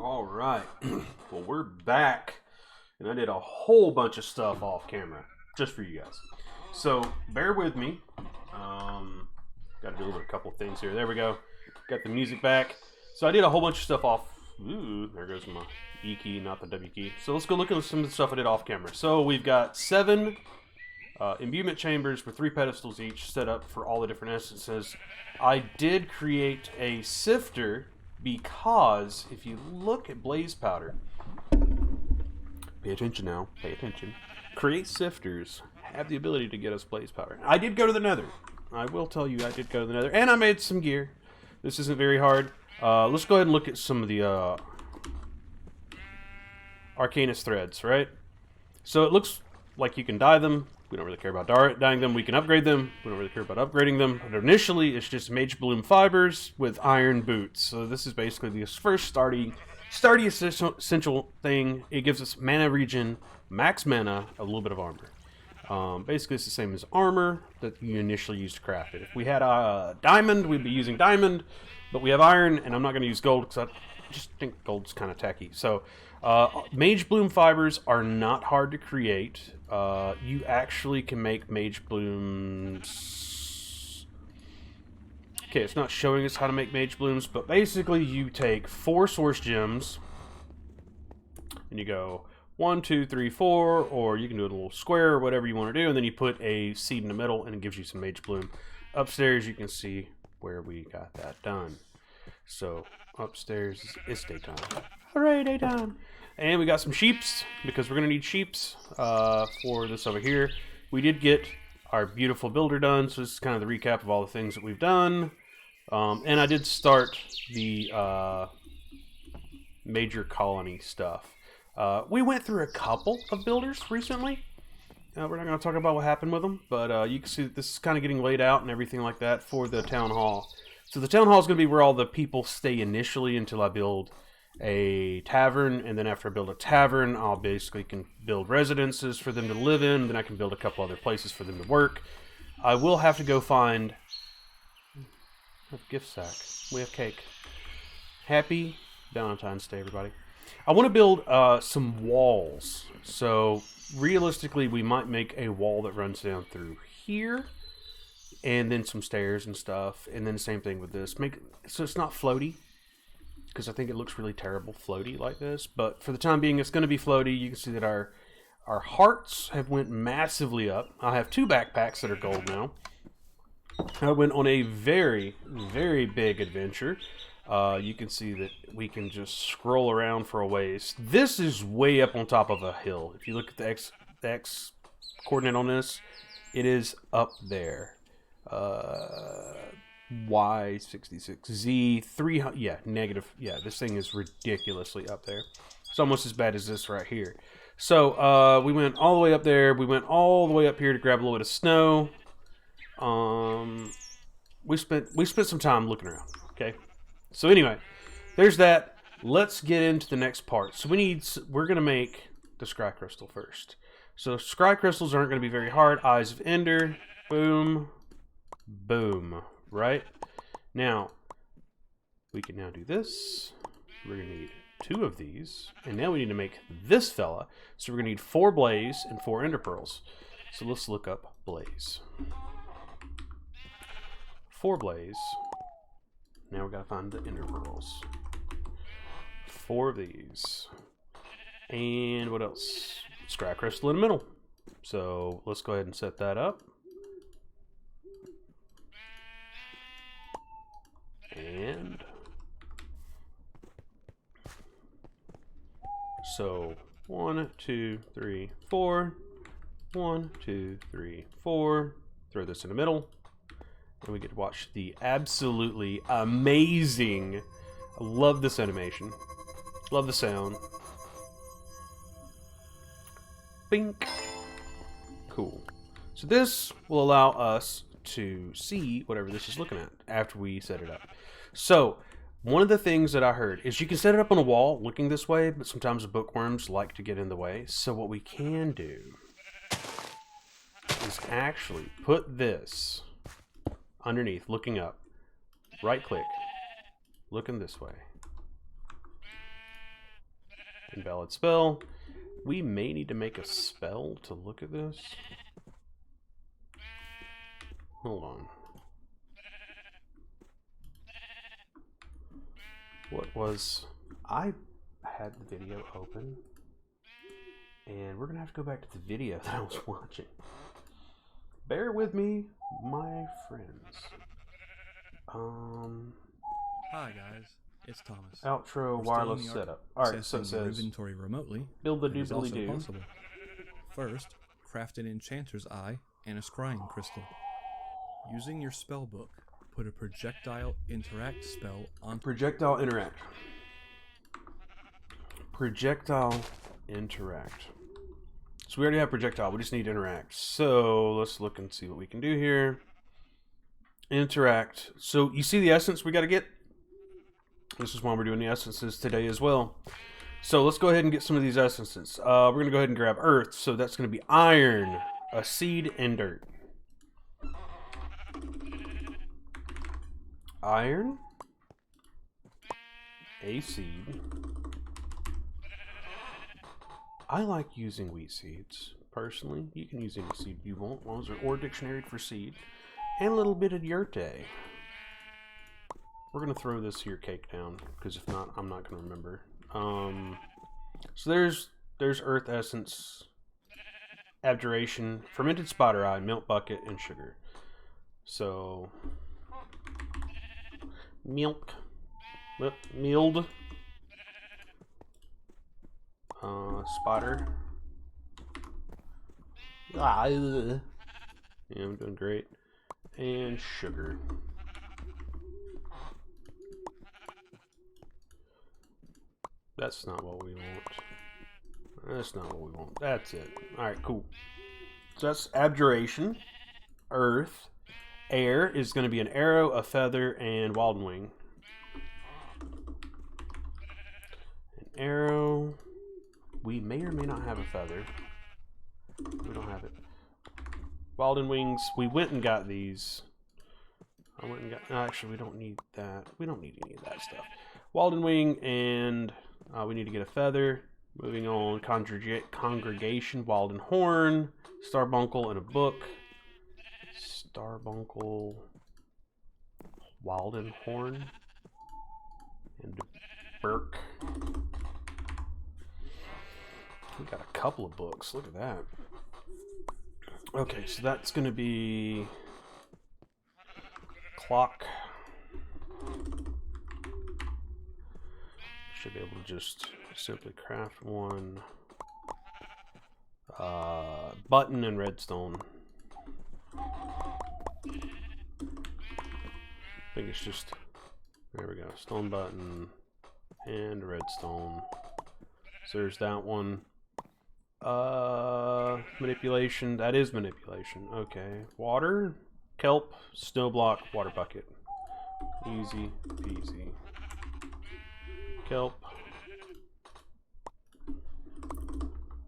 All right. Well, we're back, and I did a whole bunch of stuff off camera just for you guys. So bear with me. Got to do a couple of things here. There we go. Got the music back. So I did a whole bunch of stuff off. Ooh, there goes my E key, not the W key. So let's go look at some of the stuff I did off camera. So we've got 7 imbuement chambers with 3 pedestals each set up for all the different essences. I did create a sifter because if you look at blaze powder, pay attention now, pay attention. Create sifters have the ability to get us blaze powder. I did go to the nether. I will tell you I did go to the nether. And I made some gear. This isn't very hard. Let's go ahead and look at some of the Arcanus threads, right? So it looks like you can dye them. We don't really care about dyeing them. We can upgrade them. We don't really care about upgrading them. But initially, it's just Mage Bloom fibers with iron boots. So this is basically the first sturdy essential thing. It gives us mana regen, max mana, a little bit of armor. Basically, it's the same as armor that you initially used to craft it. If we had a diamond, we'd be using diamond. But we have iron, and I'm not going to use gold because I just think gold's kind of tacky. So Mage Bloom fibers are not hard to create. You actually can make Mage Blooms. Okay, it's not showing us how to make Mage Blooms, but basically you take 4 source gems and you go 1, 2, 3, 4, or you can do a little square or whatever you want to do, and then you put a seed in the middle and it gives you some Mage Bloom. Upstairs you can see where we got that done. So upstairs it's daytime. Hooray, daytime! And we got some sheeps, because we're going to need sheeps for this over here. We did get our beautiful builder done, so this is kind of the recap of all the things that we've done. And I did start the major colony stuff. We went through a couple of builders recently. We're not going to talk about what happened with them, but you can see that this is kind of getting laid out and everything like that for the town hall. So the town hall is going to be where all the people stay initially until I build a tavern, and then after I build a tavern, I'll basically can build residences for them to live in, then I can build a couple other places for them to work. I will have to go find a gift sack. We have cake. Happy Valentine's Day, everybody. I want to build some walls. So realistically, we might make a wall that runs down through here, and then some stairs and stuff, and then same thing with this. Make so it's not floaty, because I think it looks really terrible floaty like this. But for the time being, it's going to be floaty. You can see that our hearts have went massively up. I have 2 backpacks that are gold now. I went on a very, very big adventure. You can see that we can just scroll around for a ways. This is way up on top of a hill. If you look at the X coordinate on this, it is up there. Y66 Z300, yeah, negative, yeah, this thing is ridiculously up there. It's almost as bad as this right here. So we went all the way up there, we went all the way up here to grab a little bit of snow. We spent some time looking around. Okay, so anyway, there's that. Let's get into the next part. So we're gonna make the scry crystal first. So scry crystals aren't gonna be very hard. Eyes of Ender, boom, boom. Right? Now, we can now do this. We're going to need 2 of these. And now we need to make this fella. So we're going to need 4 blaze and 4 ender pearls. So let's look up blaze. 4 blaze. Now we got to find the ender pearls. 4 of these. And what else? Scry crystal in the middle. So let's go ahead and set that up. And so 1, 2, 3, 4. 1, 2, 3, 4. Throw this in the middle, and we get to watch the absolutely amazing. I love this animation. Love the sound. Bink. Cool. So this will allow us to see whatever this is looking at after we set it up. So one of the things that I heard is you can set it up on a wall looking this way, but sometimes the bookworms like to get in the way. So what we can do is actually put this underneath, looking up, right click, looking this way. Invalid spell. We may need to make a spell to look at this. Hold on. What was... I had the video open. And we're going to have to go back to the video that I was watching. Bear with me, my friends. Hi guys, it's Thomas. Outro wireless setup. Alright, so it says... inventory remotely. Build the doobly-doo. Possible. First, craft an enchanter's eye and a scrying crystal. Using your spell book, put a projectile interact spell on... Projectile interact. Projectile interact. So we already have projectile, we just need interact. So let's look and see what we can do here. Interact. So you see the essence we got to get? This is why we're doing the essences today as well. So let's go ahead and get some of these essences. We're going to go ahead and grab earth. So that's going to be iron, a seed, and dirt. Iron, a seed. I like using wheat seeds, personally. You can use any seed you want, as long as they're or dictionary for seed. And a little bit of yurte. We're going to throw this here cake down, because if not, I'm not going to remember. So there's earth essence, abjuration, fermented spider eye, milk bucket, and sugar. So, milk, milled. Spider. Yeah, I'm doing great. And sugar. That's not what we want. That's not what we want. That's it. Alright, cool. So that's abjuration. Earth. Air is going to be an arrow, a feather, and wild wing. An arrow. We may or may not have a feather. We don't have it. Wild and wings. We went and got these. I went and got... Actually, we don't need that. We don't need any of that stuff. Wild and wing, and we need to get a feather. Moving on. Congregation. Wild and horn. Starbuncle, and a book. Starbuncle. Wild and horn. And Burke. We got a couple of books. Look at that. Okay, so that's going to be clock. Should be able to just simply craft one. Button and redstone. I think it's just, there we go, stone button and redstone. So there's that one. Manipulation. That is manipulation. Okay. Water, kelp, snow block, water bucket. Easy peasy. Kelp.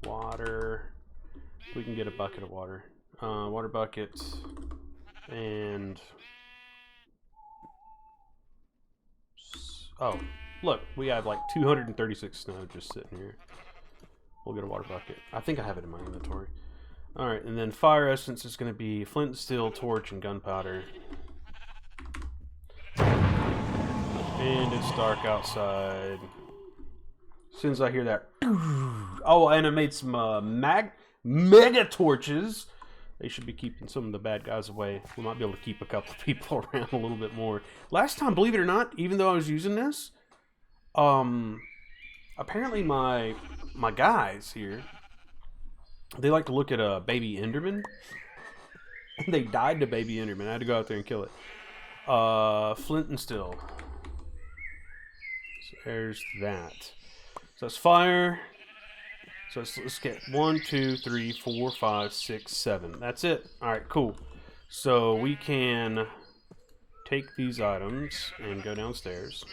Water. We can get a bucket of water. Water bucket. And... oh, look. We have like 236 snow just sitting here. We'll get a water bucket. I think I have it in my inventory. Alright, and then fire essence is going to be flint and steel, torch, and gunpowder. And it's dark outside. As soon as I hear that... oh, and I made some mega torches. They should be keeping some of the bad guys away. We might be able to keep a couple of people around a little bit more. Last time, believe it or not, even though I was using this, apparently my guys here, they like to look at a baby Enderman. They died to baby Enderman. I had to go out there and kill it. Flint and steel. So there's that. So it's fire. So let's get 1, 2, 3, 4, 5, 6, 7. That's it. Alright, cool. So we can take these items and go downstairs.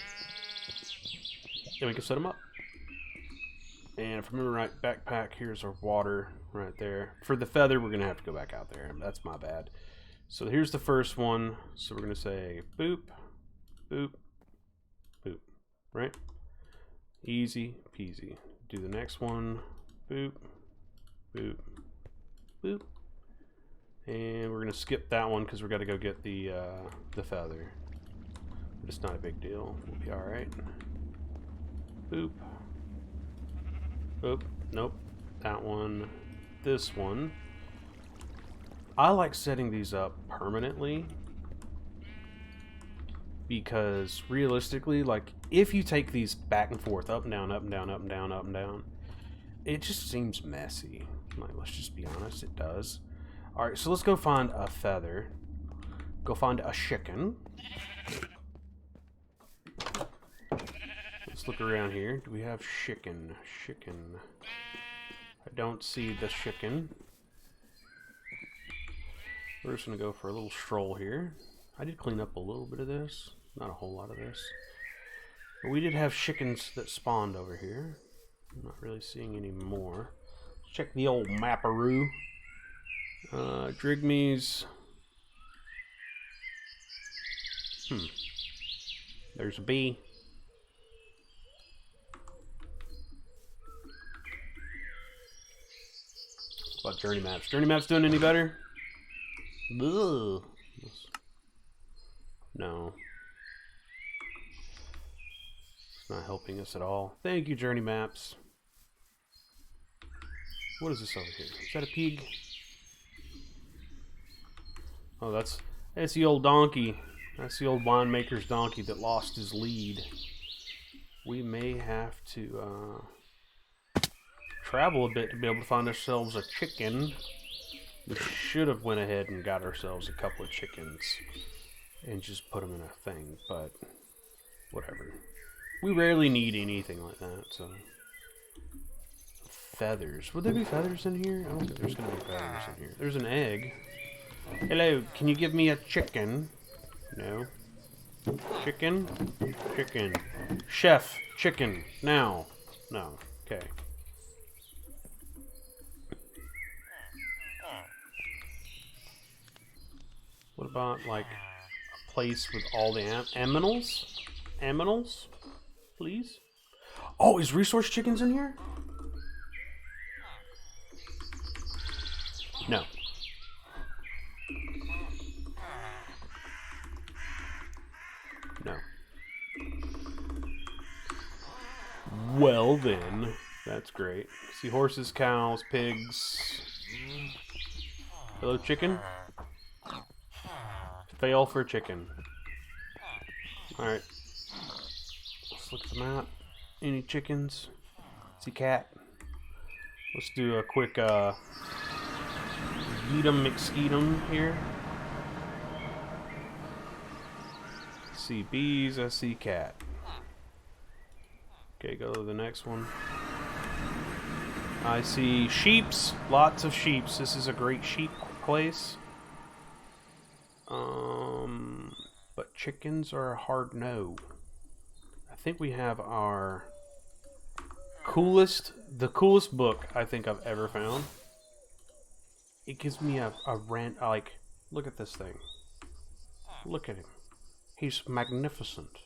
And we can set them up. And if I remember right, backpack, here's our water right there. For the feather, we're going to have to go back out there. That's my bad. So here's the first one. So we're going to say boop, boop, boop. Right? Easy peasy. do the next one. Boop, boop, boop. And we're gonna skip that one because we're gonna go get the feather. But it's not a big deal. We'll be all right. Boop. Boop. Nope. That one. This one. I like setting these up permanently because realistically, like, if you take these back and forth, up and down, up and down, up and down, up and down, it just seems messy. Like, let's just be honest, it does. Alright, so let's go find a feather. Go find a chicken. Let's look around here. Do we have chicken? Chicken. I don't see the chicken. We're just going to go for a little stroll here. I did clean up a little bit of this. Not a whole lot of this. But we did have chickens that spawned over here. I'm not really seeing any more. Let's check the old mapperoo. Drigmees. There's a bee. What about journey maps? Journey maps doing any better? Ugh. No. It's not helping us at all. Thank you, journey maps. What is this over here? Is that a pig? Oh, that's the old donkey. That's the old winemaker's donkey that lost his lead. We may have to travel a bit to be able to find ourselves a chicken. We should have went ahead and got ourselves a couple of chickens and just put them in a thing, but whatever. We rarely need anything like that, so. Feathers. Would there be feathers in here? I don't think there's going to be feathers in here. There's an egg. Hello, can you give me a chicken? No. Chicken? Chicken. Chef, chicken. Now. No. Okay. What about, like, a place with all the aminals? Aminals? Please? Oh, is resource chickens in here? No. No. Well then, that's great. See horses, cows, pigs. Hello, chicken? Fail for chicken. Alright. Let's look at the map. Any chickens? See cat? Let's do a quick Eat 'em McSkeet 'em here. See bees, I see cat. Okay, go to the next one. I see sheeps, lots of sheeps. This is a great sheep place. But chickens are a hard no. I think we have our the coolest book I think I've ever found. It gives me a rant, like, look at this thing. Look at him. He's magnificent.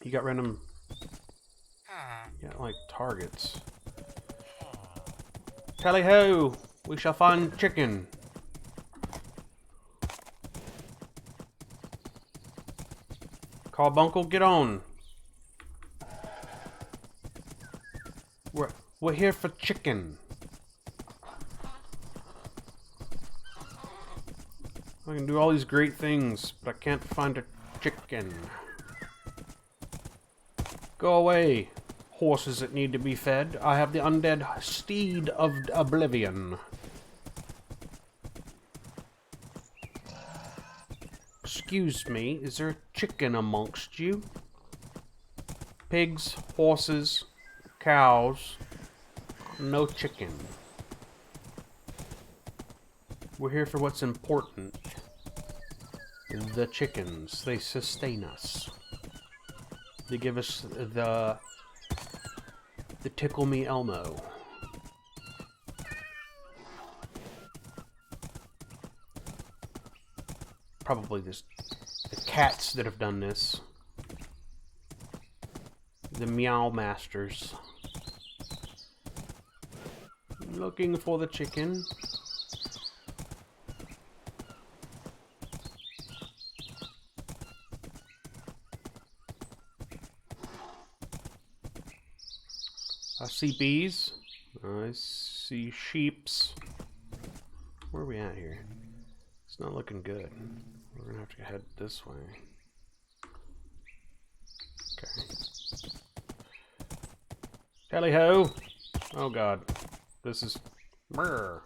You got random, you got like targets. Tally ho! We shall find chicken. Carbuncle, get on. We're here for chicken. I can do all these great things, but I can't find a chicken. Go away, horses that need to be fed. I have the undead steed of oblivion. Excuse me, is there a chicken amongst you? Pigs, horses, cows, no chicken. We're here for what's important. The chickens, they sustain us. They give us the tickle me Elmo. Probably the cats that have done this. The Meow Masters. Looking for the chicken. I see bees. I see sheeps. Where are we at here? It's not looking good. We're gonna have to head this way. Okay. Tally ho! Oh god. This is... Brr.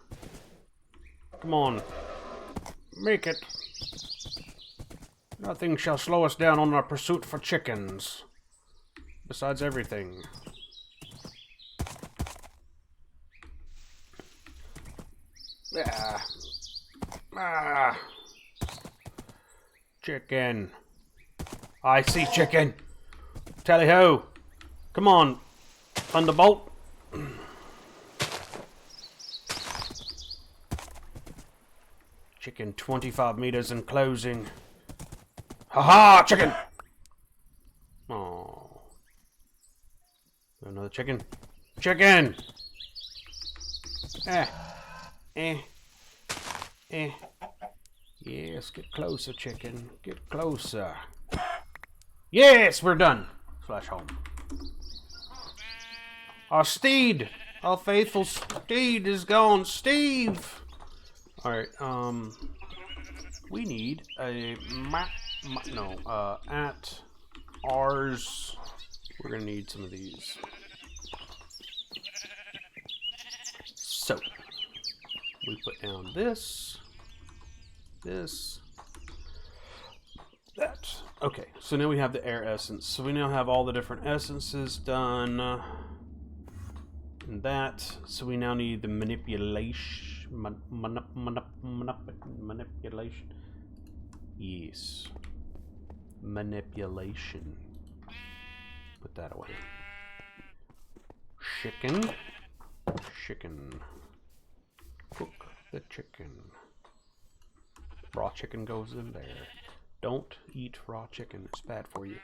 Come on. Make it. Nothing shall slow us down on our pursuit for chickens. Besides everything. Ah. Ah. Chicken. I see chicken. Tally ho. Come on. Thunderbolt. Chicken 25 meters and closing. Ha-ha! Chicken! Oh. Another chicken. Chicken! Eh. Eh. Eh. Yes, get closer, chicken. Get closer. Yes, we're done. Flash home. Our steed! Our faithful steed is gone. Steve! Alright, we need a at ours. We're gonna need some of these. So, we put down this, that. Okay, so now we have the air essence. So we now have all the different essences done. And that. So we now need the manipulation. Manipulation. Yes. Manipulation. Put that away. Chicken. Chicken. Cook the chicken. Raw chicken goes in there. Don't eat raw chicken. It's bad for you.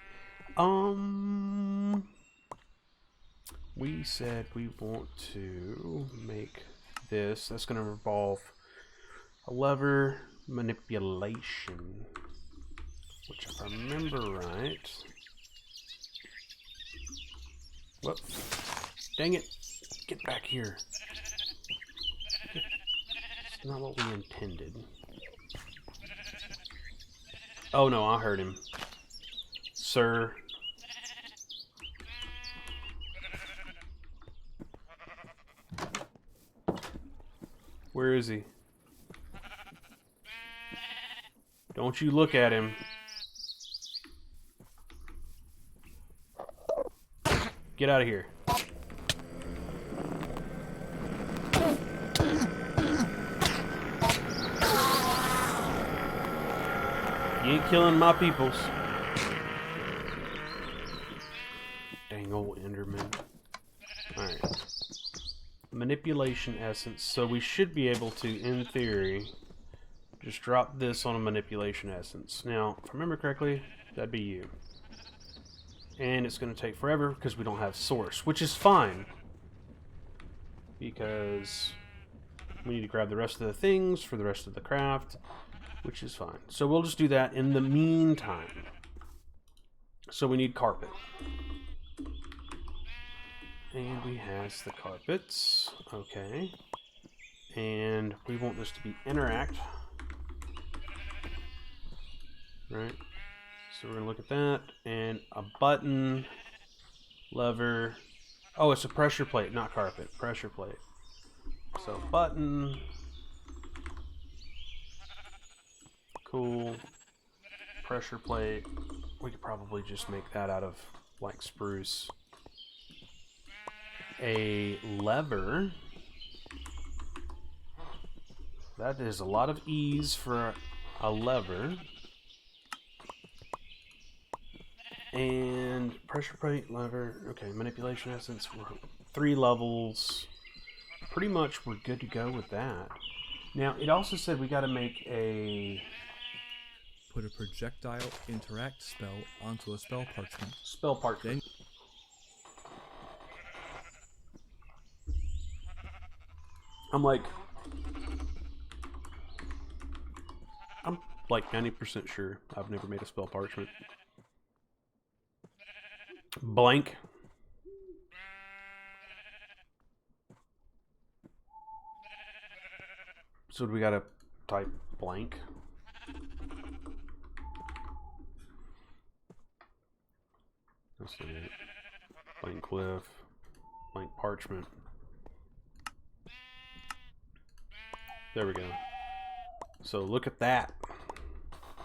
We said we want to make this. That's going to involve a lever manipulation, which if I remember right... Whoop. Dang it. Get back here. It's not what we intended. Oh no, I heard him. Sir. Where is he? Don't you look at him. Get out of here. You ain't killing my peoples. Dang old Enderman. Alright. Manipulation essence. So we should be able to, in theory, just drop this on a manipulation essence. Now, if I remember correctly, that'd be you. And it's going to take forever because we don't have source, which is fine. Because we need to grab the rest of the things for the rest of the craft, which is fine. So we'll just do that in the meantime. So we need carpet. And we has the carpets. Okay. And we want this to be interact. Right. So we're going to look at that. And a button, lever. Oh, it's a pressure plate, not carpet. Pressure plate. So button. Cool. Pressure plate. We could probably just make that out of like spruce. A lever. That is a lot of ease for a lever. And pressure plate, lever. Okay, manipulation essence. We're 3 levels. Pretty much we're good to go with that. Now, it also said we got to make a... Put a projectile interact spell onto a spell parchment. Spell parchment. I'm like 90% sure I've never made a spell parchment. Blank. So do we gotta type blank? That's not it. Blank cliff. Blank parchment. There we go. So look at that.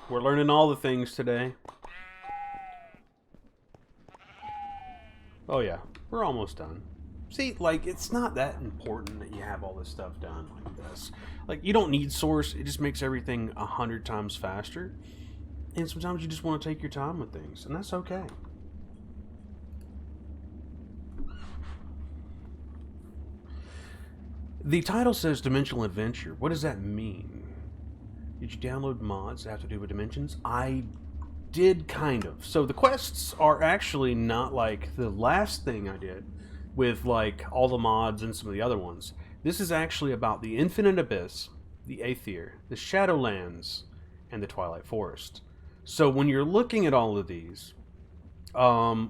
We're learning all the things today. Oh yeah, we're almost done. See, like, it's not that important that you have all this stuff done like this. Like, you don't need source. It just makes everything 100 times faster. And sometimes you just want to take your time with things, and that's okay. The title says Dimensional Adventure. What does that mean? Did you download mods that have to do with dimensions? I did, kind of. So the quests are actually not like the last thing I did with like all the mods and some of the other ones. This is actually about the Infinite Abyss, the Aether, the Shadowlands, and the Twilight Forest. So when you're looking at all of these, you're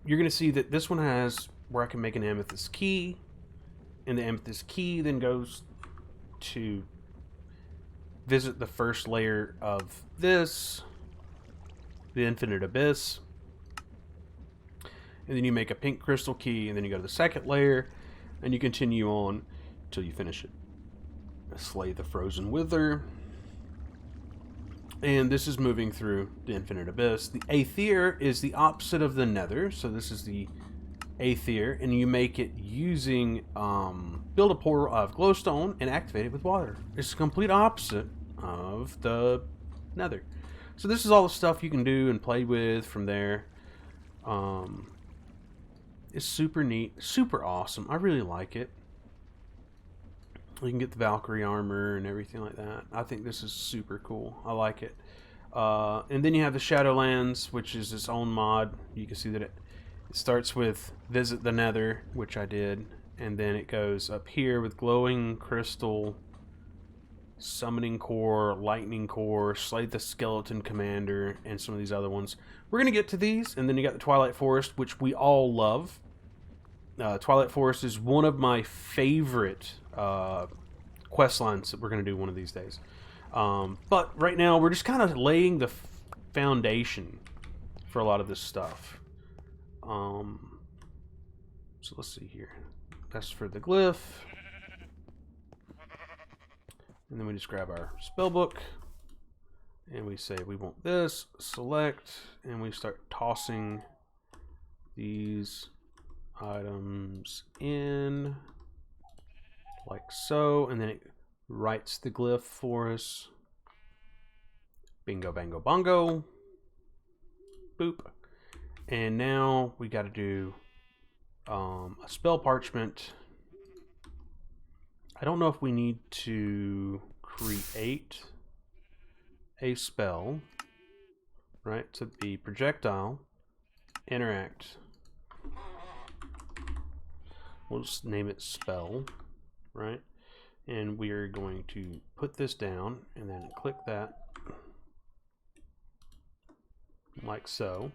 going to see that this one has where I can make an amethyst key, and the amethyst key then goes to visit the first layer of this, the Infinite Abyss, and then you make a pink crystal key, and then you go to the second layer, and you continue on until you finish it. Slay the Frozen Wither, and this is moving through the Infinite Abyss. The Aether is the opposite of the Nether, so this is the Aether, and you make it using build a portal of glowstone and activate it with water. It's the complete opposite of the Nether. So this is all the stuff you can do and play with from there. It's super neat, super awesome. I really like it. You can get the Valkyrie armor and everything like that. I think this is super cool. I like it. And then you have the Shadowlands, which is its own mod. You can see that it starts with Visit the Nether, which I did, and then it goes up here with Glowing Crystal, Summoning Core, Lightning Core, Slay the Skeleton Commander, and some of these other ones. We're going to get to these, and then you got the Twilight Forest, which we all love. Twilight Forest is one of my favorite quest lines that we're going to do one of these days. But right now, we're just kind of laying the foundation for a lot of this stuff. So let's see here. That's for the glyph. And then we just grab our spell book. And we say we want this. Select. And we start tossing these items in. Like so. And then it writes the glyph for us. Bingo, bango, bongo. Boop. And now we got to do a spell parchment. I don't know if we need to create a spell, right? To be projectile, interact. We'll just name it spell, right? And we are going to put this down and then click that like so.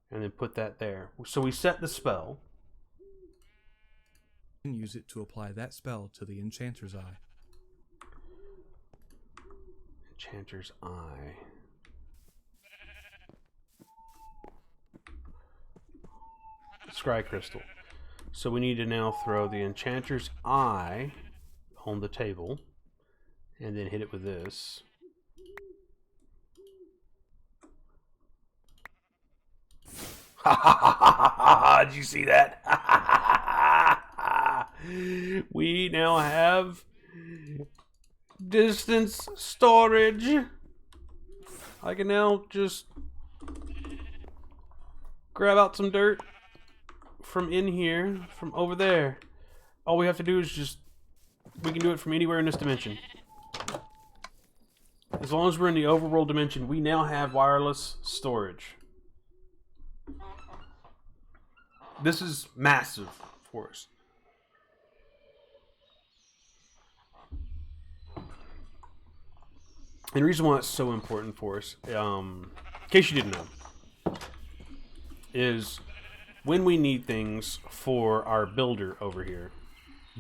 And then put that there. So we set the spell. And use it to apply that spell to the Enchanter's Eye. Enchanter's Eye. Scry Crystal. So we need to now throw the Enchanter's Eye on the table. And then hit it with this. Did you see that? We now have distance storage. I can now just grab out some dirt from in here, from over there. All we have to do is just, we can do it from anywhere in this dimension. As long as we're in the overworld dimension, we now have wireless storage. This is massive for us. And the reason why it's so important for us, in case you didn't know, is when we need things for our builder over here,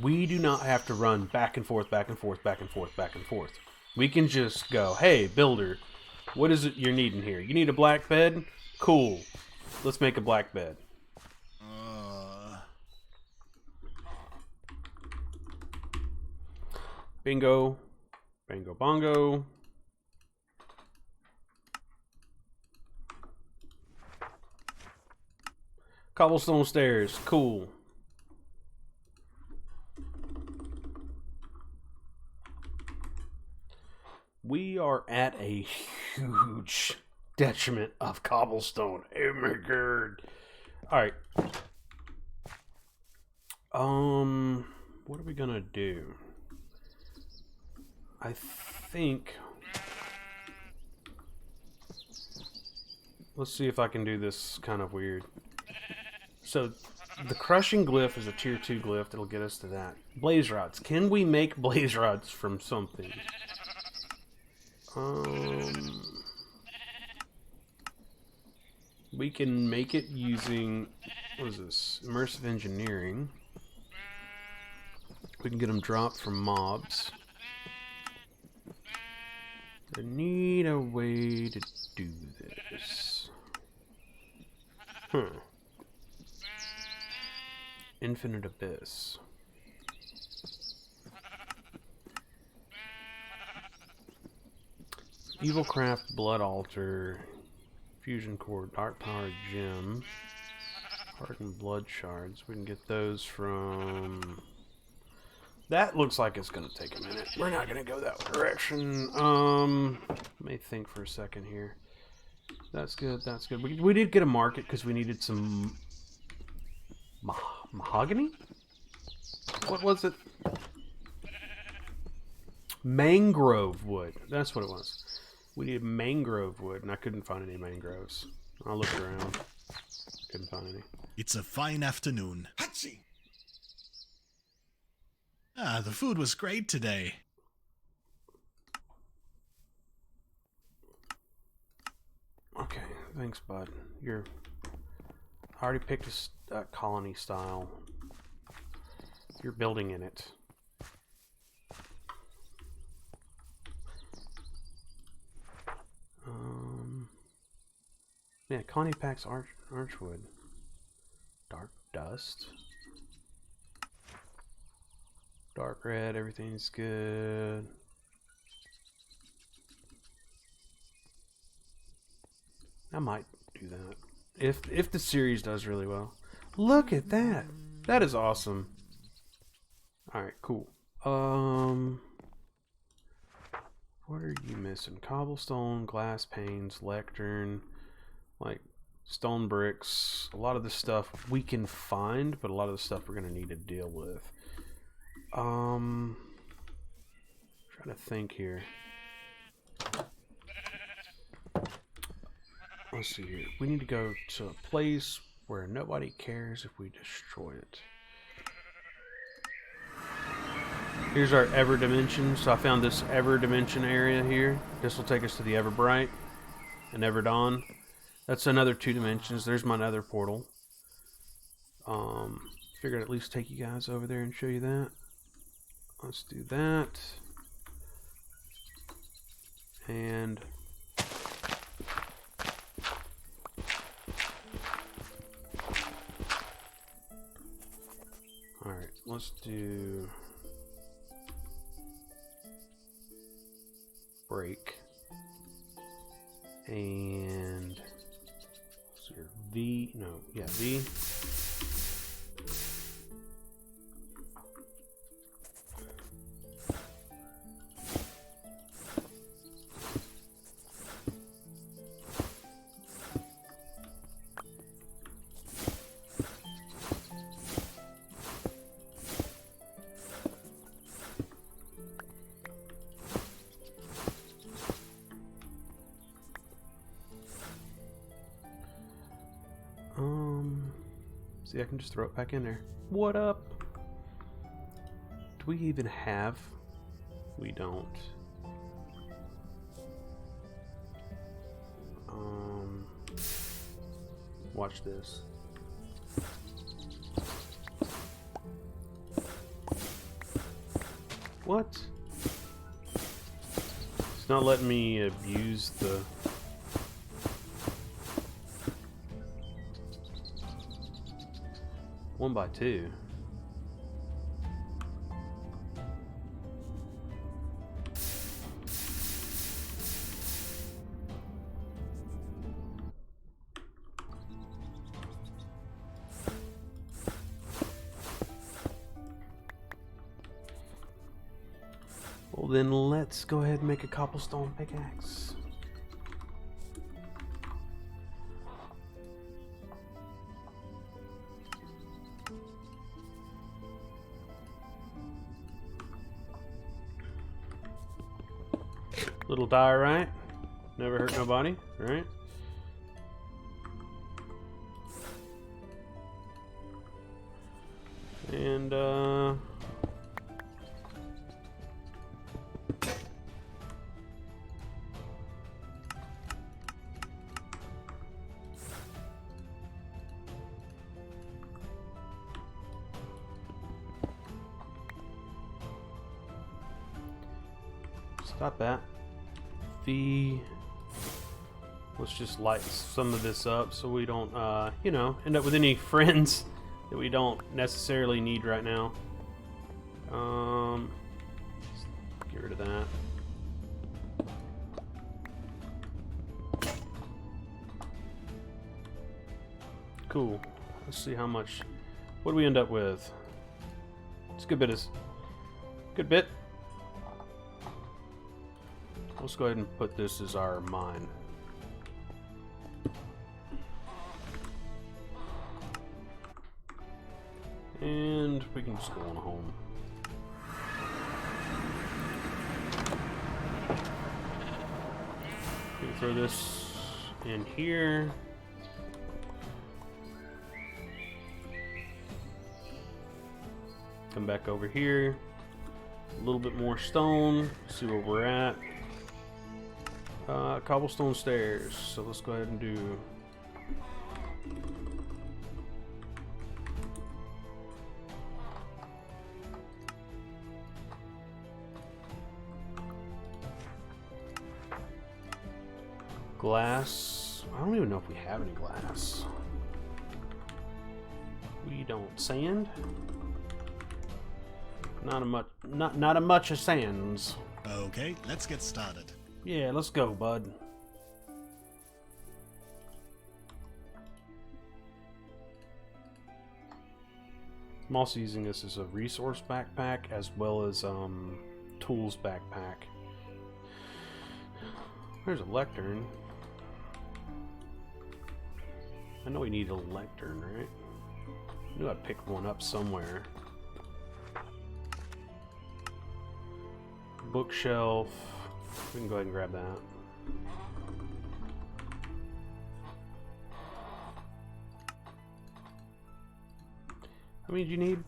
we do not have to run back and forth, back and forth, back and forth, back and forth. We can just go, hey, builder, what is it you're needing here? You need a black bed? Cool. Let's make a black bed. Bingo. Bango bongo. Cobblestone stairs. Cool. We are at a huge detriment of cobblestone. Oh my god. Alright. What are we gonna do? I think... Let's see if I can do this kind of weird. So, the crushing glyph is a tier 2 glyph that'll get us to that. Blaze rods. Can we make blaze rods from something? We can make it using... What is this? Immersive engineering. We can get them dropped from mobs. I need a way to do this. Infinite Abyss. Evil Craft, Blood Altar, Fusion Core, Dark Power Gem, Hardened Blood Shards. We can get those from... That looks like it's going to take a minute. We're not going to go that direction. Let me think for a second here. That's good, that's good. We did get a market because we needed some... mahogany? What was it? Mangrove wood. That's what it was. We needed mangrove wood, and I couldn't find any mangroves. I looked around. Couldn't find any. It's a fine afternoon. Hachi! Ah, the food was great today. Okay, thanks, bud. I already picked a colony style. You're building in it. Yeah, colony packs archwood. Dark dust. Dark red, everything's good. I might do that. If the series does really well. Look at that. That is awesome. Alright, cool. What are you missing? Cobblestone, glass panes, lectern, like stone bricks. A lot of the stuff we can find, but a lot of the stuff we're gonna need to deal with. Trying to think here. Let's see here. We need to go to a place where nobody cares if we destroy it. Here's our Ever Dimension. So I found this Ever Dimension area here. This will take us to the Everbright and Ever Dawn. That's another 2 dimensions. There's my nether portal. Figured I'd at least take you guys over there and show you that. Let's do that. And alright, let's do break. And so V, no, yeah, V. See, I can just throw it back in there. What up? Do we even have? We don't. Watch this. What? It's not letting me abuse the... One by two. Well, then let's go ahead and make a cobblestone pickaxe. Little die, right? Never hurt nobody, right? And, stop that. Let's just light some of this up so we don't, you know, end up with any friends that we don't necessarily need right now. Let's get rid of that. Cool. Let's see how much. What do we end up with? It's a good bit. Good bit. Let's go ahead and put this as our mine. And we can just go on home. We can throw this in here. Come back over here. A little bit more stone. See where we're at. Cobblestone stairs. So let's go ahead and do. Glass. I don't even know if we have any glass. We don't. Sand. Not a much of sands. Okay, let's get started. Yeah, let's go, bud. I'm also using this as a resource backpack as well as tools backpack. There's a lectern. I know we need a lectern, right? I knew I'd pick one up somewhere. Bookshelf. We can go ahead and grab that. How many do you need?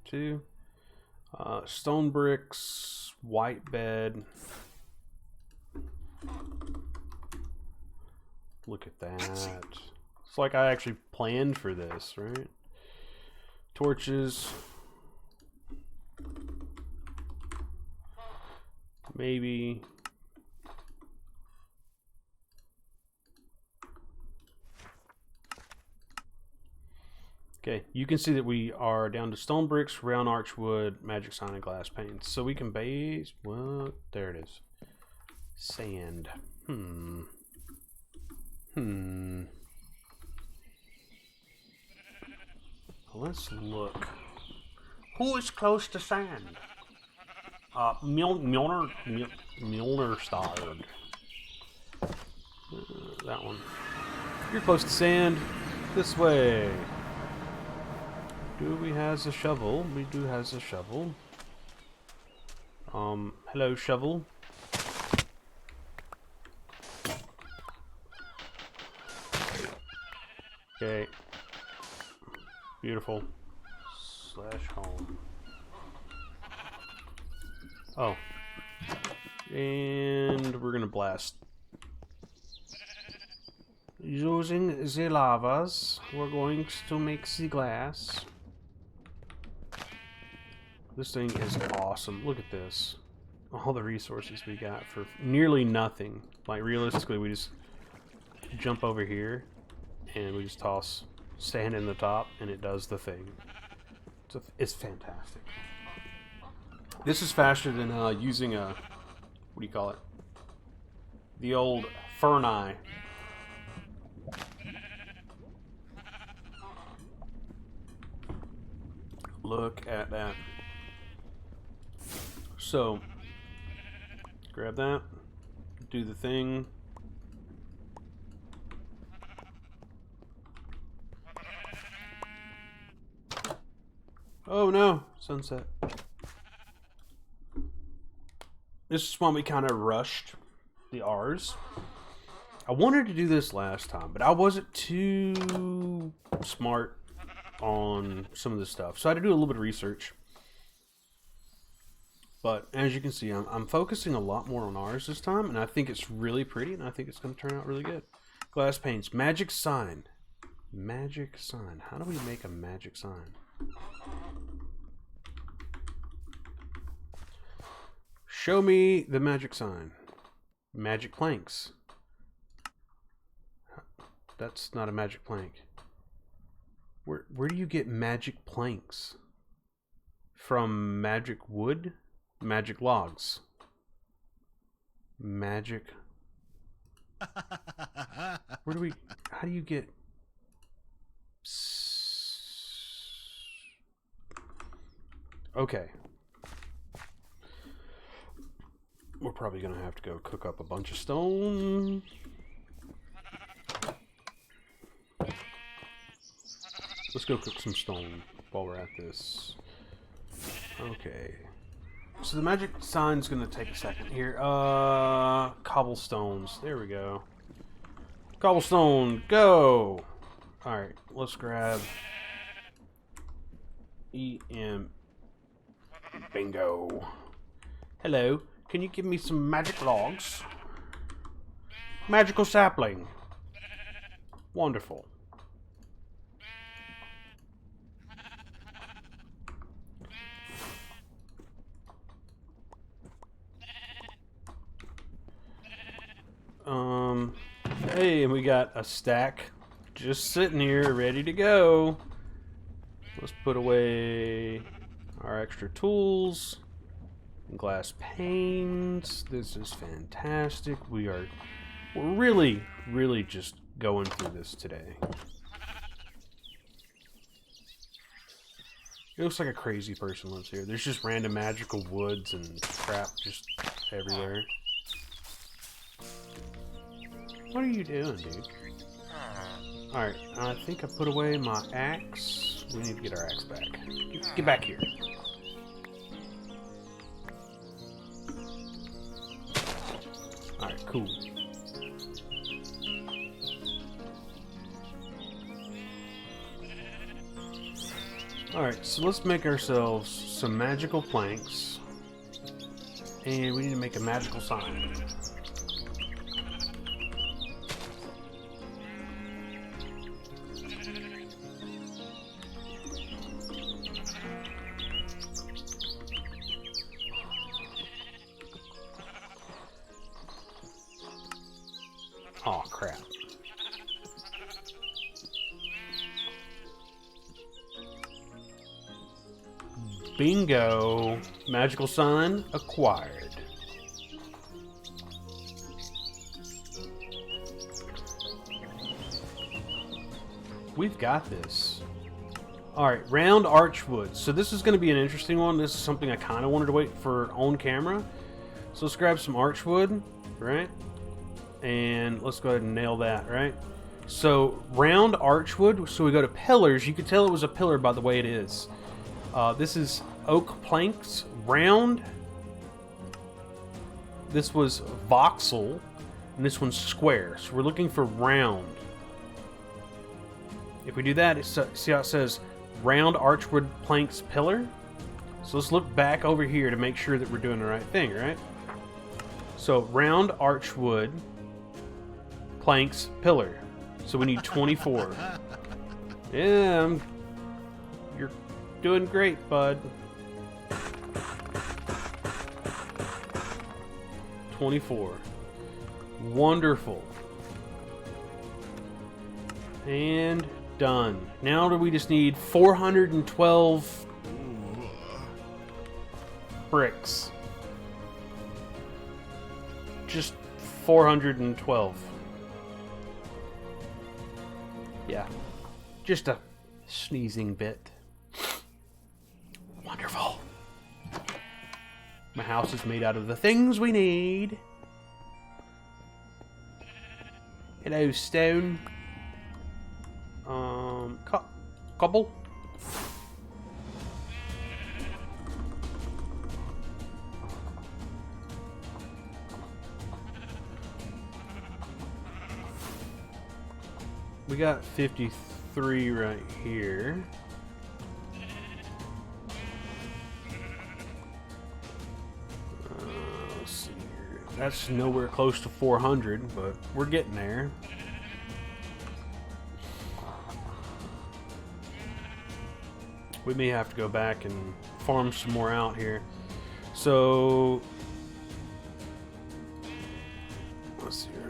2. Stone bricks, white bed. Look at that. It's like I actually planned for this, right? Torches. Maybe. Okay, you can see that we are down to stone bricks, round archwood, magic sign, and glass panes. So we can base. Well, there it is. Sand. Let's look. Who is close to sand? Milner starred. That one. You're close to sand. This way. Do we has a shovel? We do has a shovel. Hello, shovel. Okay. Beautiful. Slash home. Oh. And we're gonna blast. Using the lavas, we're going to make the glass. This thing is awesome. Look at this. All the resources we got for nearly nothing. Like, realistically, we just jump over here and we just toss sand in the top and it does the thing. It's fantastic. This is faster than using a, what do you call it? The old Ferni. Look at that. So, grab that, do the thing. Oh no, sunset. This is when we kind of rushed the R's. I wanted to do this last time, but I wasn't too smart on some of this stuff. So I had to do a little bit of research. But as you can see, I'm focusing a lot more on R's this time, and I think it's really pretty, and I think it's going to turn out really good. Glass paints. Magic sign. Magic sign. How do we make a magic sign? Show me the magic sign. Magic planks. That's not a magic plank. Where do you get magic planks? From magic wood? Magic logs. Magic. Where do we... How do you get... Okay. We're probably going to have to go cook up a bunch of stone. Let's go cook some stone while we're at this. Okay. So the magic sign's going to take a second here. Cobblestones. There we go. Cobblestone, go! Alright, let's grab EM. Bingo. Hello. Can you give me some magic logs? Magical sapling. Wonderful. Hey, and we got a stack just sitting here ready to go. Let's put away our extra tools. Glass panes. This is fantastic. We're really just going through this today. It looks like a crazy person lives here. There's just random magical woods and crap just everywhere. What are you doing, dude? Alright, I think I put away my axe. We need to get our axe back. Get back here. Alright, cool. Alright, so let's make ourselves some magical planks. And we need to make a magical sign. Oh, crap. Bingo. Magical sign acquired. We've got this. Alright, round archwood. So this is going to be an interesting one. This is something I kind of wanted to wait for on camera. So let's grab some archwood, right? And let's go ahead and nail that, right? So, round archwood. So we go to pillars. You can tell it was a pillar by the way it is. This is oak planks, round. This was voxel, and this one's square. So we're looking for round. If we do that, see how it says round archwood planks pillar? So let's look back over here to make sure that we're doing the right thing, right? So round archwood planks pillar. So we need 24. Yeah, you're doing great, bud. 24. Wonderful. And done. Now we just need 412 bricks. Just 412. Yeah. Just a sneezing bit. Wonderful. My house is made out of the things we need. Hello, stone. Cobble. We got 53 right here. Let's see here. That's nowhere close to 400, but we're getting there. We may have to go back and farm some more out here. So, let's see here.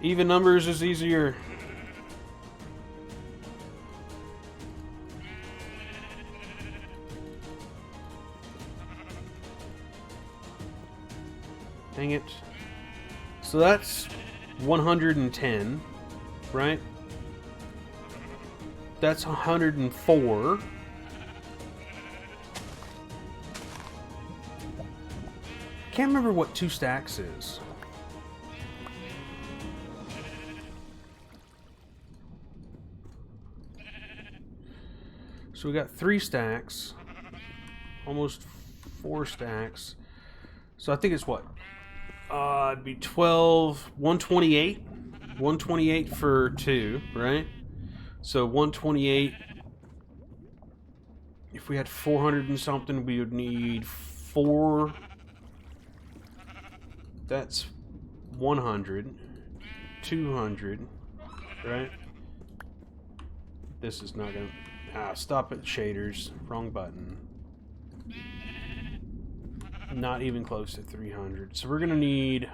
Even numbers is easier. Dang it. So that's 110, right? That's 104. Can't remember what 2 stacks is. So we got 3 stacks, almost 4 stacks. So I think it's what? It'd be 12, 128. 128 for 2, right? So 128, if we had 400 and something, we would need 4. That's 100, 200, right? This is not gonna, stop it, shaders, wrong button. Not even close to 300. So we're gonna need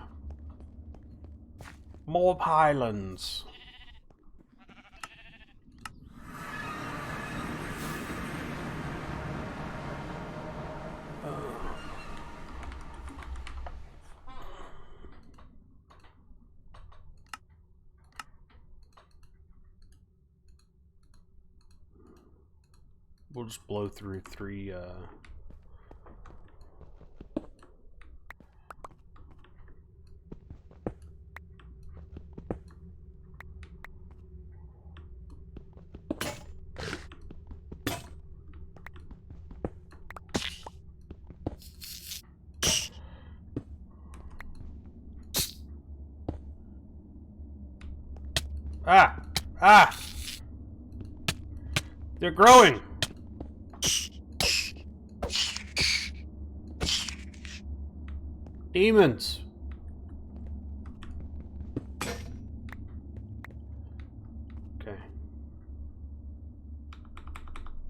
more pylons. We'll just blow through 3, They're growing! Demons! Okay.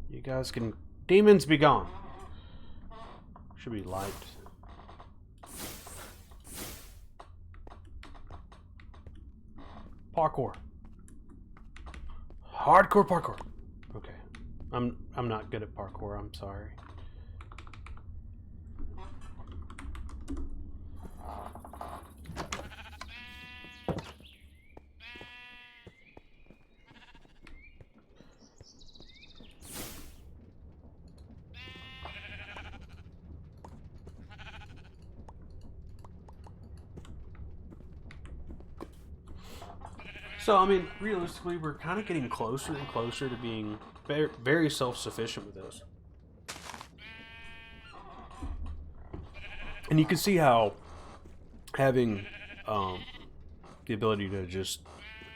You guys can... Demons be gone! Should be light. Parkour. Hardcore parkour. Okay. I'm not good at parkour, I'm sorry. So, I mean, realistically, we're kind of getting closer and closer to being very, very self-sufficient with this. And you can see how having the ability to just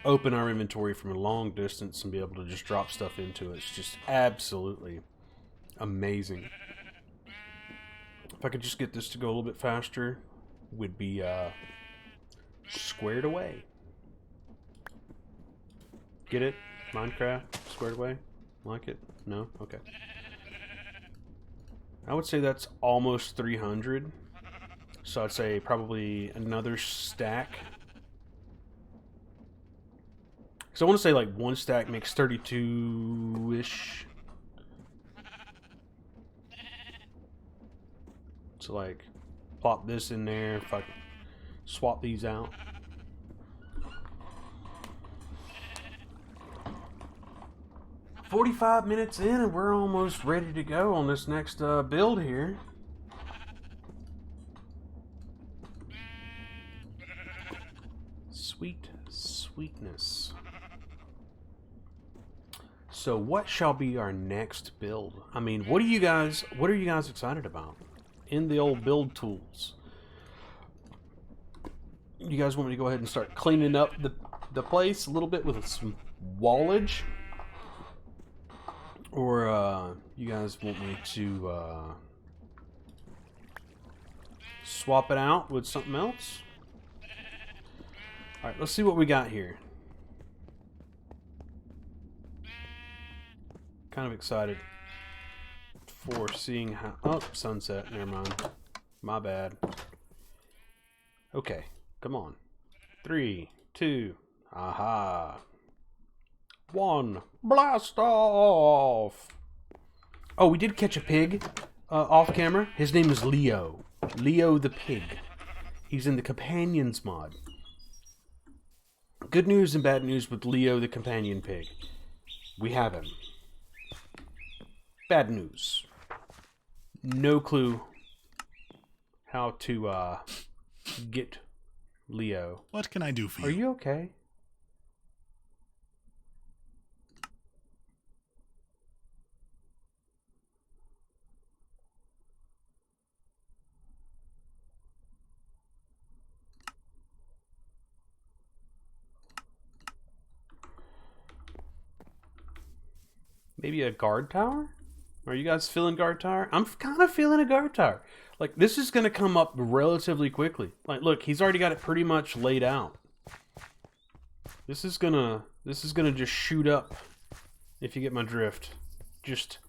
open our inventory from a long distance and be able to just drop stuff into it is just absolutely amazing. If I could just get this to go a little bit faster, we'd be squared away. Get it? Minecraft? Squared away? Like it? No? Okay. I would say that's almost 300. So I'd say probably another stack. So I want to say like one stack makes 32-ish. So like, plop this in there if I can swap these out. "45 minutes in and we're almost ready to go on this next build here. Sweet sweetness. So what shall be our next build? I mean, what are you guys excited about in the old build tools? You guys want me to go ahead and start cleaning up the place a little bit with some wallage? Or you guys want me to swap it out with something else? Alright, let's see what we got here. Kind of excited for seeing how... Oh, sunset. Never mind. My bad. Okay, come on. 3, 2, aha. 1, blast off! Oh, we did catch a pig off camera. His name is Leo. Leo the pig. He's in the Companions mod. Good news and bad news with Leo the Companion pig. We have him. Bad news. No clue how to get Leo. What can I do for you? Are you okay? Maybe a guard tower? Are you guys feeling guard tower? I'm kind of feeling a guard tower. Like, this is going to come up relatively quickly. Like, look, he's already got it pretty much laid out. This is gonna just shoot up, if you get my drift. Just...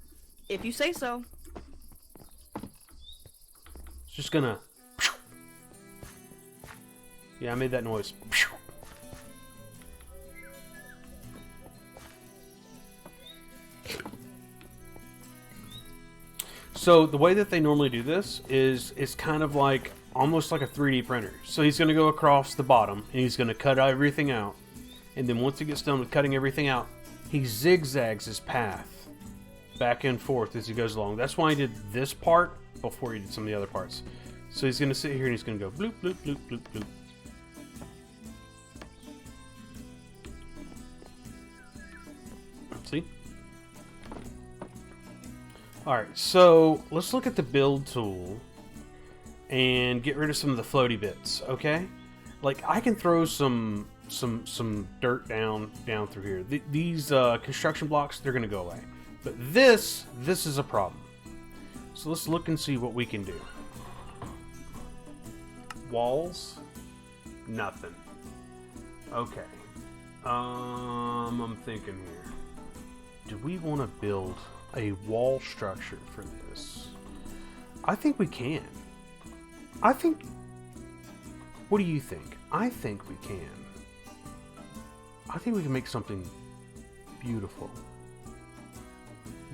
If you say so. It's just gonna... Yeah, I made that noise. So the way that they normally do this is it's kind of like almost like a 3D printer. So he's going to go across the bottom and he's going to cut everything out. And then once he gets done with cutting everything out, he zigzags his path back and forth as he goes along. That's why he did this part before he did some of the other parts. So he's going to sit here and he's going to go bloop, bloop, bloop, bloop, bloop. See? Alright, so let's look at the build tool and get rid of some of the floaty bits, okay? Like, I can throw some dirt down through here. These construction blocks, they're going to go away. But this is a problem. So let's look and see what we can do. Walls? Nothing. Okay. I'm thinking here. Do we want to build a wall structure for this? I think we can. What do you think? I think we can. I think we can make something beautiful.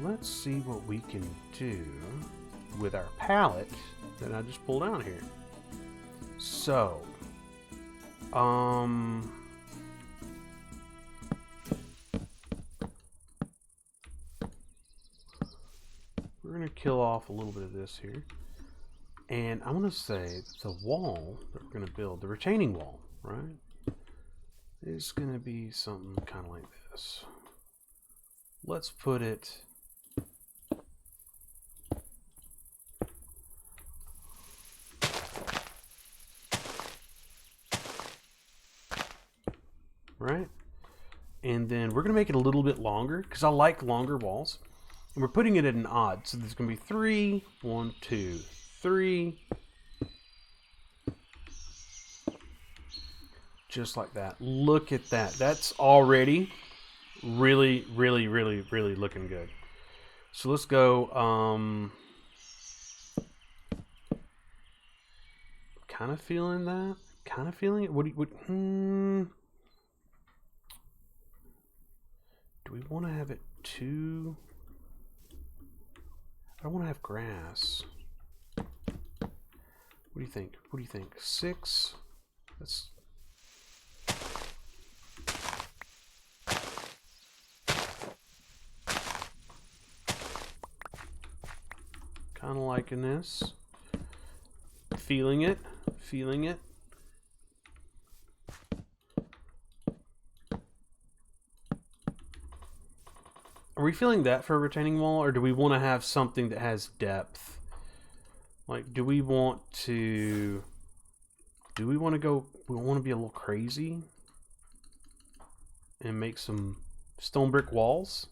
Let's see what we can do with our palette that I just pulled out here. So, we're going to kill off a little bit of this here. And I want to say the wall that we're going to build, the retaining wall, right, is going to be something kind of like this. Let's put it right. And then we're going to make it a little bit longer because I like longer walls. And we're putting it at an odd. So there's going to be 3, 1, 2, 3. Just like that. Look at that. That's already Really, really, really, really looking good. So let's go. Kind of feeling that. Kind of feeling it. What do you? Do we want to have it too? I don't want to have grass. What do you think? What do you think? 6? That's... kind of liking this. Feeling it. Feeling it. Are we feeling that for a retaining wall, or do we want to have something that has depth? Like, do we want to... Do we want to go... We want to be a little crazy? And make some stone brick walls?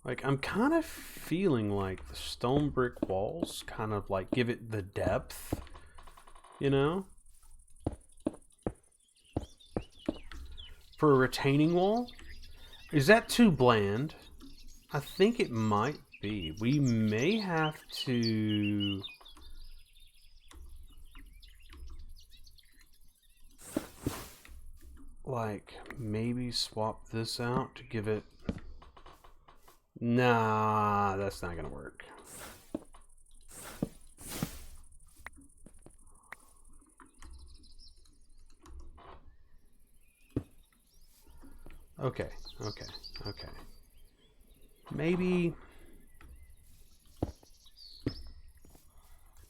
Like, I'm kind of feeling like the stone brick walls kind of like give it the depth, you know? For a retaining wall? Is that too bland? I think it might be. We may have to... like, maybe swap this out to give it... Nah, that's not gonna work. Okay, okay, okay. Maybe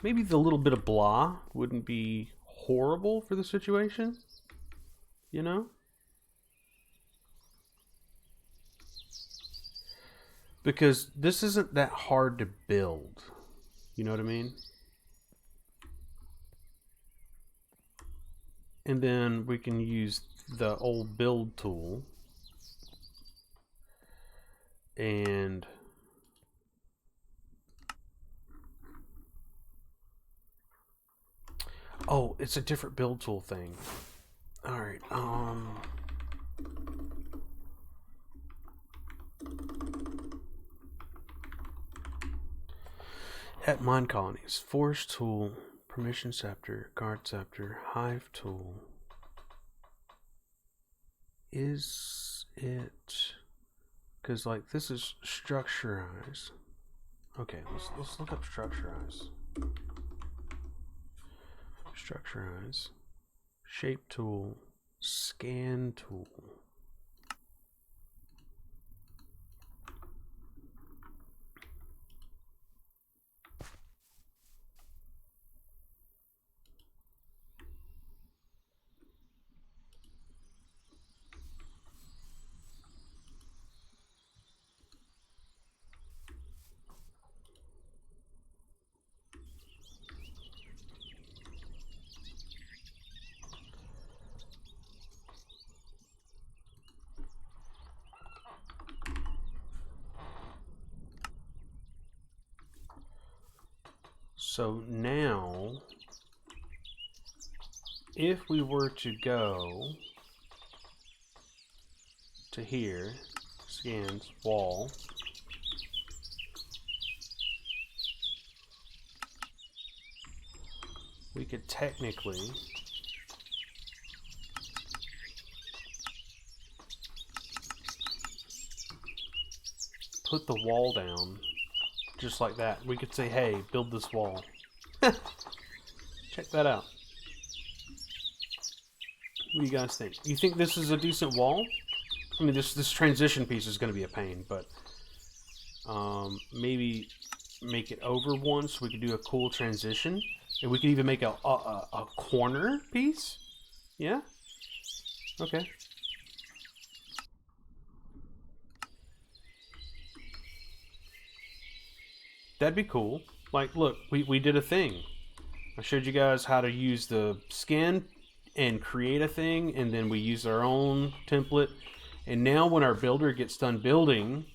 the little bit of blah wouldn't be horrible for the situation, you know? Because this isn't that hard to build. You know what I mean? And then we can use the old build tool. And... oh, it's a different build tool thing. Alright, at Minecolonies, Force Tool, Permission Scepter, Guard Scepter, Hive Tool. Is it... because, like, this is Structurize. Okay, let's look up Structurize. Structurize. Shape Tool. Scan Tool. So now, if we were to go to here, scans, wall, we could technically put the wall down just like that. We could say, hey, build this wall. Check that out. What do you guys think? You think this is a decent wall? I mean, this transition piece is going to be a pain, but maybe make it over one so we could do a cool transition. And we could even make a corner piece. Yeah? Okay. That'd be cool. Like, look, we did a thing. I showed you guys how to use the skin and create a thing, and then we use our own template. And now when our builder gets done building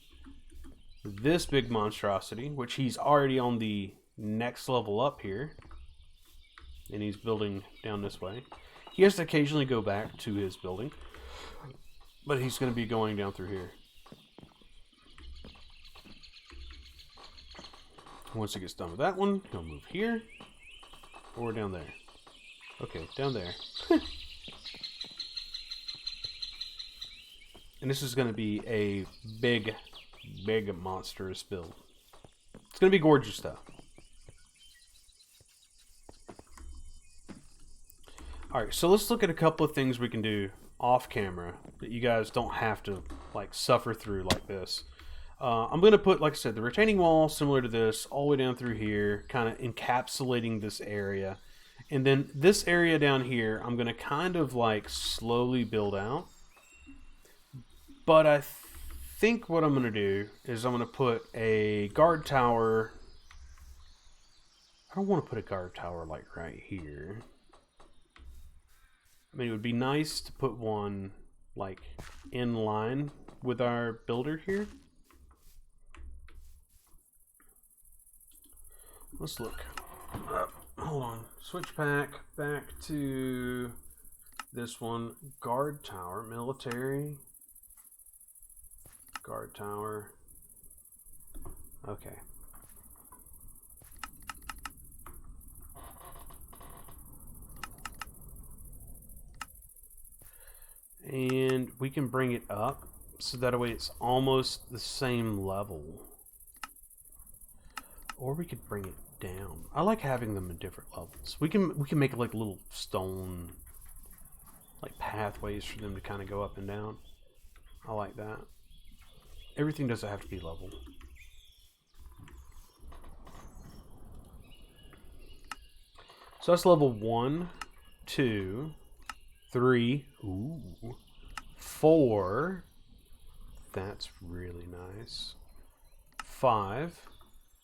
this big monstrosity, which he's already on the next level up here, and he's building down this way, He has to occasionally go back to his building, but he's going to be going down through here. Once he gets done with that one, he'll move here or down there. Okay, down there. And this is going to be a big, big monstrous build. It's going to be gorgeous, though. Alright, so let's look at a couple of things we can do off camera that you guys don't have to like suffer through like this. I'm going to put, like I said, the retaining wall similar to this all the way down through here, kind of encapsulating this area. And then this area down here, I'm going to kind of like slowly build out. But I think what I'm going to do is I'm going to put a guard tower. I don't want to put a guard tower like right here. I mean, it would be nice to put one like in line with our builder here. Let's look. Hold on. Switch back to this one. Guard tower, military. Guard tower. Okay. And we can bring it up so that way it's almost the same level. Or we could bring it down. I like having them in different levels. We can make like little stone like pathways for them to kind of go up and down. I like that. Everything doesn't have to be level. So that's level 1, 2, 3, 4. That's really nice. 5.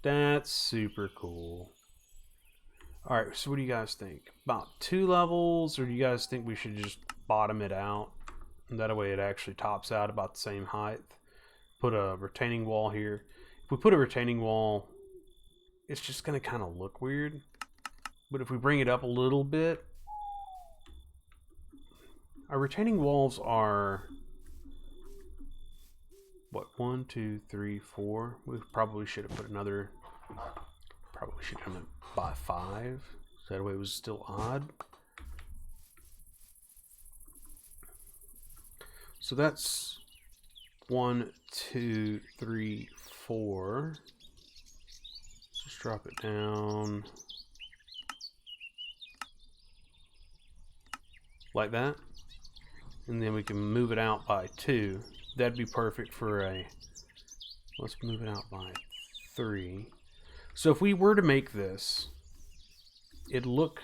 That's super cool. Alright, so what do you guys think? About 2 levels, or do you guys think we should just bottom it out? And that way it actually tops out about the same height. Put a retaining wall here. If we put a retaining wall, it's just going to kind of look weird. But if we bring it up a little bit, our retaining walls are, what, 1, 2, 3, 4. We probably should have put another, probably should have done it by 5. So that way it was still odd. So that's 1, 2, 3, 4. Just drop it down. Like that. And then we can move it out by 2. That'd be perfect for a, let's move it out by 3. So if we were to make this, it'd look,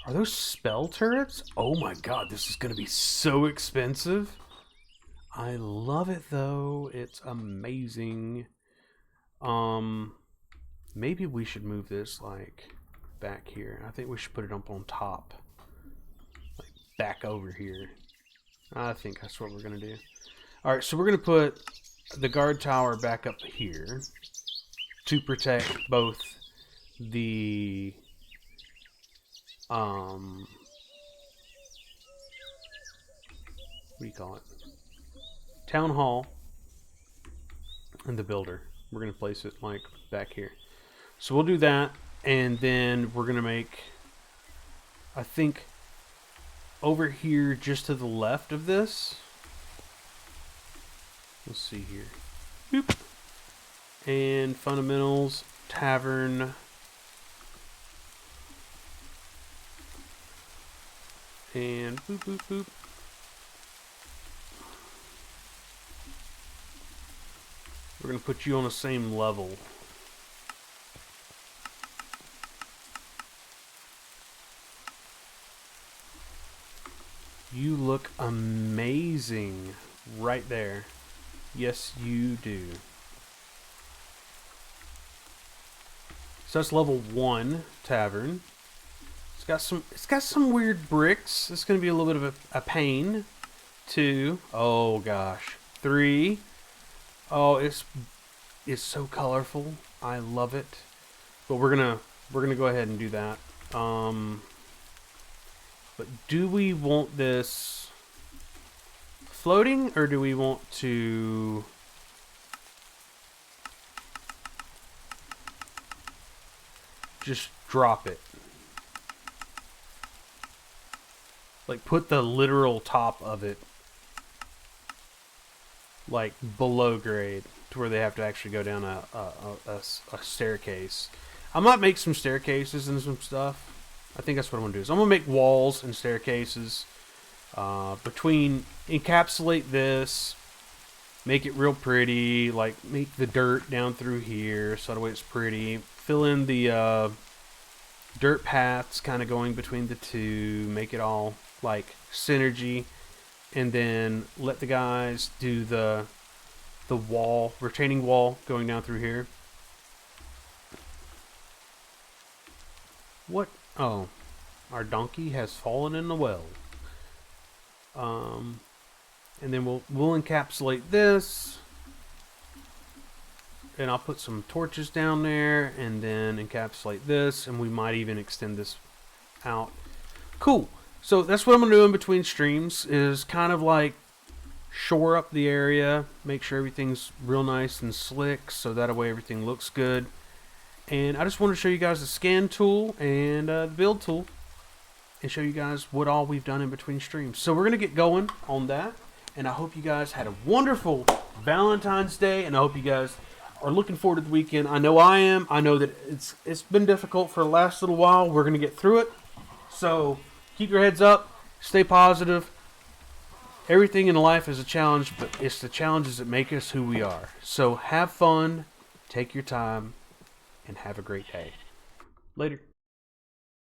are those spell turrets? Oh my god, this is going to be so expensive. I love it though. It's amazing. Maybe we should move this like back here. I think we should put it up on top. Like back over here. I think that's what we're going to do. Alright, so we're going to put the guard tower back up here to protect both the what do you call it? Town hall and the builder. We're going to place it like back here. So we'll do that, and then we're going to make, I think, over here just to the left of this. Let's see here. Boop. And fundamentals, tavern. And boop, boop, boop. We're going to put you on the same level. You look amazing right there. Yes, you do. So that's level 1 tavern. It's got some weird bricks. It's going to be a little bit of a pain. 2. Oh gosh. 3. Oh, it's so colorful. I love it. But we're gonna go ahead and do that. But do we want this floating, or do we want to just drop it? Like, put the literal top of it like below grade to where they have to actually go down a staircase. I might make some staircases and some stuff. I think that's what I'm gonna do. Is I'm gonna make walls and staircases encapsulate this, make it real pretty, like make the dirt down through here so that way it's pretty. Fill in the dirt paths kind of going between the two, make it all like synergy. And then let the guys do the wall, retaining wall going down through here. What? Oh, our donkey has fallen in the well. And then we'll encapsulate this. And I'll put some torches down there and then encapsulate this, and we might even extend this out. Cool. So that's what I'm going to do in between streams, is kind of like shore up the area, make sure everything's real nice and slick, so that way everything looks good. And I just want to show you guys the scan tool and the build tool, and show you guys what all we've done in between streams. So we're going to get going on that, and I hope you guys had a wonderful Valentine's Day, and I hope you guys are looking forward to the weekend. I know I am. I know that it's been difficult for the last little while. We're going to get through it. So keep your heads up, stay positive. Everything in life is a challenge, but it's the challenges that make us who we are. So have fun, take your time, and have a great day. Later.